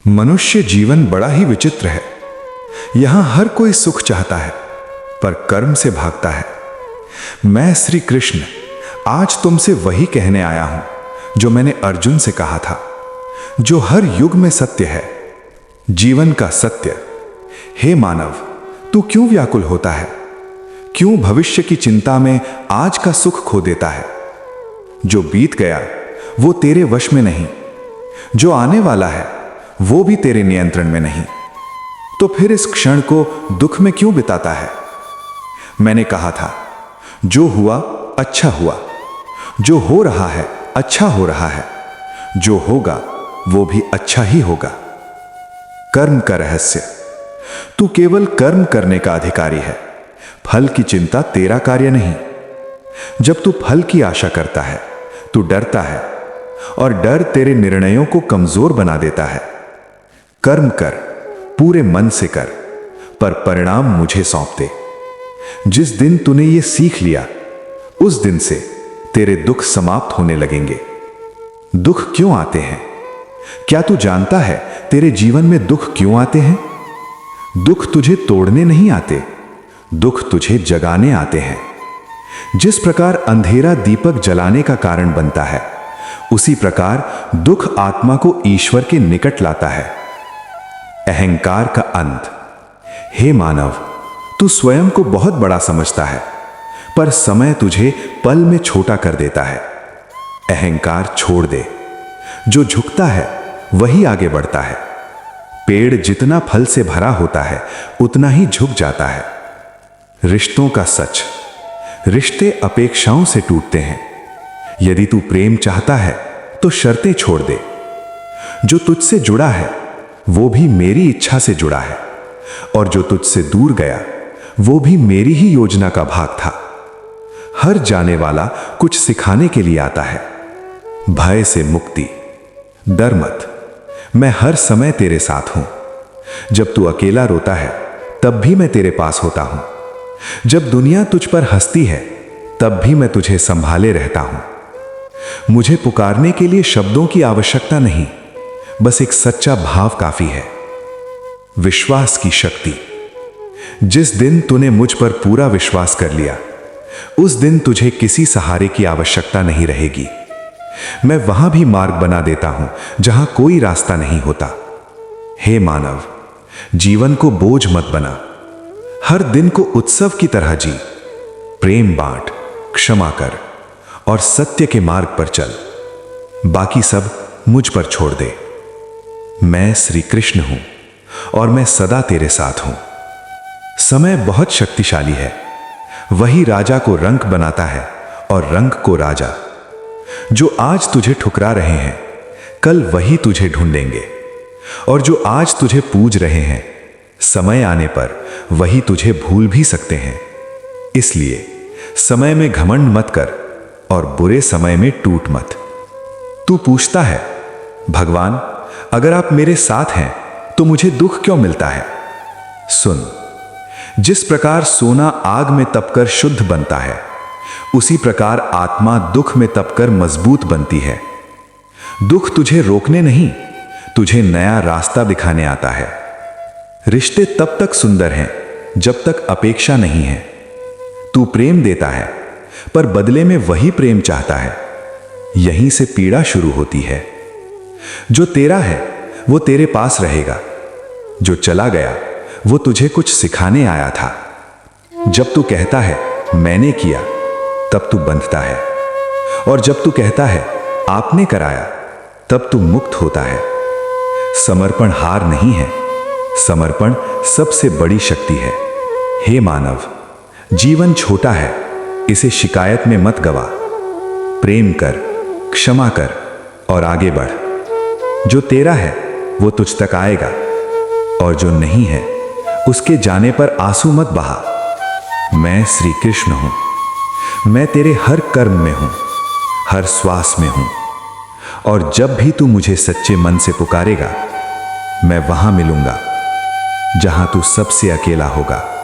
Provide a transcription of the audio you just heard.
मनुष्य जीवन बड़ा ही विचित्र है। यहां हर कोई सुख चाहता है, पर कर्म से भागता है। मैं श्री कृष्ण आज तुमसे वही कहने आया हूं जो मैंने अर्जुन से कहा था, जो हर युग में सत्य है, जीवन का सत्य। हे मानव, तू क्यों व्याकुल होता है? क्यों भविष्य की चिंता में आज का सुख खो देता है? जो बीत गया वो तेरे वश में नहीं, जो आने वाला है वो भी तेरे नियंत्रण में नहीं। तो फिर इस क्षण को दुख में क्यों बिताता है? मैंने कहा था, जो हुआ अच्छा हुआ, जो हो रहा है अच्छा हो रहा है, जो होगा वो भी अच्छा ही होगा। कर्म का रहस्य। तू केवल कर्म करने का अधिकारी है, फल की चिंता तेरा कार्य नहीं। जब तू फल की आशा करता है, तू डरता है, और डर तेरे निर्णयों को कमजोर बना देता है। कर्म कर, पूरे मन से कर, पर परिणाम मुझे सौंप दे। जिस दिन तूने ये सीख लिया, उस दिन से तेरे दुख समाप्त होने लगेंगे। दुख क्यों आते हैं? क्या तू जानता है तेरे जीवन में दुख क्यों आते हैं? दुख तुझे तोड़ने नहीं आते, दुख तुझे जगाने आते हैं। जिस प्रकार अंधेरा दीपक जलाने का कारण बनता है, उसी प्रकार दुख आत्मा को ईश्वर के निकट लाता है। अहंकार का अंत। हे मानव, तू स्वयं को बहुत बड़ा समझता है, पर समय तुझे पल में छोटा कर देता है। अहंकार छोड़ दे। जो झुकता है वही आगे बढ़ता है। पेड़ जितना फल से भरा होता है, उतना ही झुक जाता है। रिश्तों का सच। रिश्ते अपेक्षाओं से टूटते हैं। यदि तू प्रेम चाहता है तो शर्तें छोड़ दे। जो तुझसे जुड़ा है वो भी मेरी इच्छा से जुड़ा है, और जो तुझसे दूर गया वो भी मेरी ही योजना का भाग था। हर जाने वाला कुछ सिखाने के लिए आता है। भय से मुक्ति। डर मत, मैं हर समय तेरे साथ हूं। जब तू अकेला रोता है तब भी मैं तेरे पास होता हूं। जब दुनिया तुझ पर हंसती है तब भी मैं तुझे संभाले रहता हूं। मुझे पुकारने के लिए शब्दों की आवश्यकता नहीं, बस एक सच्चा भाव काफी है। विश्वास की शक्ति। जिस दिन तूने मुझ पर पूरा विश्वास कर लिया, उस दिन तुझे किसी सहारे की आवश्यकता नहीं रहेगी। मैं वहां भी मार्ग बना देता हूं जहां कोई रास्ता नहीं होता। हे मानव, जीवन को बोझ मत बना। हर दिन को उत्सव की तरह जी। प्रेम बांट, क्षमा कर, और सत्य के मार्ग पर चल। बाकी सब मुझ पर छोड़ दे। मैं श्री कृष्ण हूं, और मैं सदा तेरे साथ हूं। समय बहुत शक्तिशाली है। वही राजा को रंक बनाता है, और रंक को राजा। जो आज तुझे ठुकरा रहे हैं, कल वही तुझे ढूंढेंगे, और जो आज तुझे पूज रहे हैं, समय आने पर वही तुझे भूल भी सकते हैं। इसलिए समय में घमंड मत कर, और बुरे समय में टूट मत। तू पूछता है, भगवान, अगर आप मेरे साथ हैं तो मुझे दुख क्यों मिलता है? सुन, जिस प्रकार सोना आग में तपकर शुद्ध बनता है, उसी प्रकार आत्मा दुख में तपकर मजबूत बनती है। दुख तुझे रोकने नहीं, तुझे नया रास्ता दिखाने आता है। रिश्ते तब तक सुंदर हैं जब तक अपेक्षा नहीं है। तू प्रेम देता है, पर बदले में वही प्रेम चाहता है। यहीं से पीड़ा शुरू होती है। जो तेरा है वो तेरे पास रहेगा। जो चला गया वो तुझे कुछ सिखाने आया था। जब तू कहता है मैंने किया, तब तू बंधता है, और जब तू कहता है आपने कराया, तब तू मुक्त होता है। समर्पण हार नहीं है, समर्पण सबसे बड़ी शक्ति है। हे मानव, जीवन छोटा है, इसे शिकायत में मत गवा। प्रेम कर, क्षमा कर, और आगे बढ़। जो तेरा है वो तुझ तक आएगा, और जो नहीं है उसके जाने पर आंसू मत बहा। मैं श्री कृष्ण हूं। मैं तेरे हर कर्म में हूं, हर श्वास में हूं, और जब भी तू मुझे सच्चे मन से पुकारेगा, मैं वहां मिलूंगा जहां तू सबसे अकेला होगा।